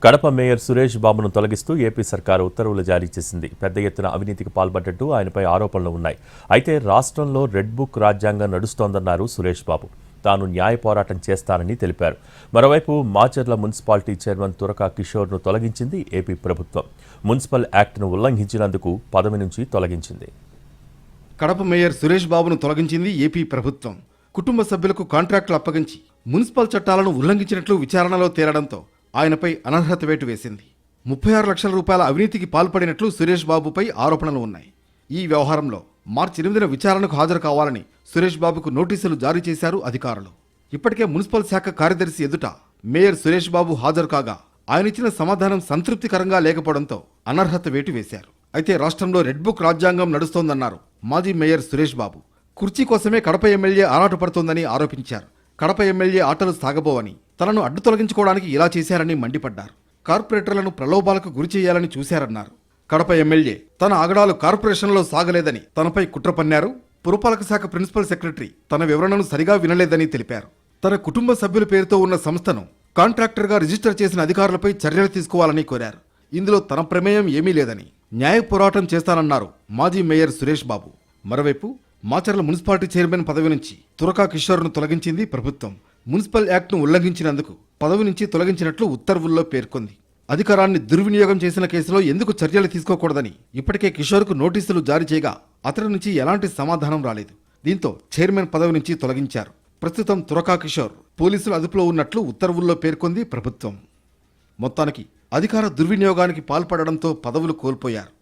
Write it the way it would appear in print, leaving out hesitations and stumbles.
Kadapa mayor Suresh బాబును తొలగిస్తూ AP సర్కారు ఉత్తర్వులు జారీ చేసింది. పెద్ద ఎత్తున అవినీతికి పాల్పడ్డట్టు ఆయనపై ఆరోపణలు ఉన్నాయి. అయితే రాష్ట్రంలో రెడ్ బుక్ రాజ్యాంగం నడుస్తోందన్నారు సురేష్ బాబు. తాను న్యాయ పోరాటం చేస్తానని తెలిపారు. మరోవైపు మాచర్ల మున్సిపాలిటీ చైర్మన్ తురకా కిషోర్ను తొలగించింది ఏపీ ప్రభుత్వం. మున్సిపల్ యాక్ట్ను ఉల్లంఘించినందుకు పదవి నుంచి తొలగించింది. కడప మేయర్ సురేష్ బాబును తొలగించింది ఏపీ ప్రభుత్వం. కుటుంబ సభ్యులకు కాంట్రాక్టులు అప్పగించి మున్సిపల్ చట్టాలను ఉల్లంఘించినట్లు విచారణలో తేలడంతో ఆయనపై అనర్హత వేటు వేసింది. 36 లక్షల రూపాయల అవినీతికి పాల్పడినట్లు సురేష్ బాబుపై ఆరోపణలు ఉన్నాయి. ఈ వ్యవహారంలో మార్చి 8న విచారణకు హాజరు కావాలని సురేష్ బాబుకు నోటీసులు జారీ చేశారు అధికారులు. ఇప్పటికే మున్సిపల్ శాఖ కార్యదర్శి ఎదుట మేయర్ సురేష్ బాబు హాజరు కాగా ఆయన ఇచ్చిన సమాధానం సంతృప్తికరంగా లేకపోవడంతో అనర్హత వేటు వేశారు. అయితే రాష్ట్రంలో రెడ్ బుక్ రాజ్యాంగం నడుస్తోందన్నారు మాజీ మేయర్ సురేష్ బాబు. కుర్చీ కోసమే కడప ఎమ్మెల్యే ఆరాటపడుతోందని ఆరోపించారు. కడప ఎమ్మెల్యే ఆటలు సాగబోవని, తనను అడ్డు తొలగించుకోవడానికి ఇలా చేశారని మండిపడ్డారు. కార్పొరేటర్లను ప్రలోభాలకు గురి చేయాలని చూశారన్నారు. కడప ఎమ్మెల్యే తన ఆగడాలు కార్పొరేషన్లో సాగలేదని తనపై కుట్ర పన్నారు. పురపాలక శాఖ ప్రిన్సిపల్ సెక్రటరీ తన వివరణను సరిగా వినలేదని తెలిపారు. తన కుటుంబ సభ్యుల పేరుతో ఉన్న సంస్థను కాంట్రాక్టర్గా రిజిస్టర్ చేసిన అధికారులపై చర్యలు తీసుకోవాలని కోరారు. ఇందులో తన ప్రమేయం ఏమీ లేదని న్యాయ పోరాటం చేస్తానన్నారు మాజీ మేయర్ సురేష్ బాబు. మరోవైపు మాచర్ల మున్సిపాలిటీ చైర్మన్ పదవి నుంచి తురకా కిషోర్ను తొలగించింది ప్రభుత్వం. మున్సిపల్ యాక్ట్ను ఉల్లంఘించినందుకు పదవి నుంచి తొలగించినట్లు ఉత్తర్వుల్లో పేర్కొంది. అధికారాన్ని దుర్వినియోగం చేసిన కేసులో ఎందుకు చర్యలు తీసుకోకూడదని ఇప్పటికే కిషోర్కు నోటీసులు జారీ చేయగా అతడి నుంచి ఎలాంటి సమాధానం రాలేదు. దీంతో చైర్మన్ పదవి నుంచి తొలగించారు. ప్రస్తుతం తురకా కిషోర్ పోలీసుల అదుపులో ఉన్నట్లు ఉత్తర్వుల్లో పేర్కొంది ప్రభుత్వం. మొత్తానికి అధికార దుర్వినియోగానికి పాల్పడడంతో పదవులు కోల్పోయారు.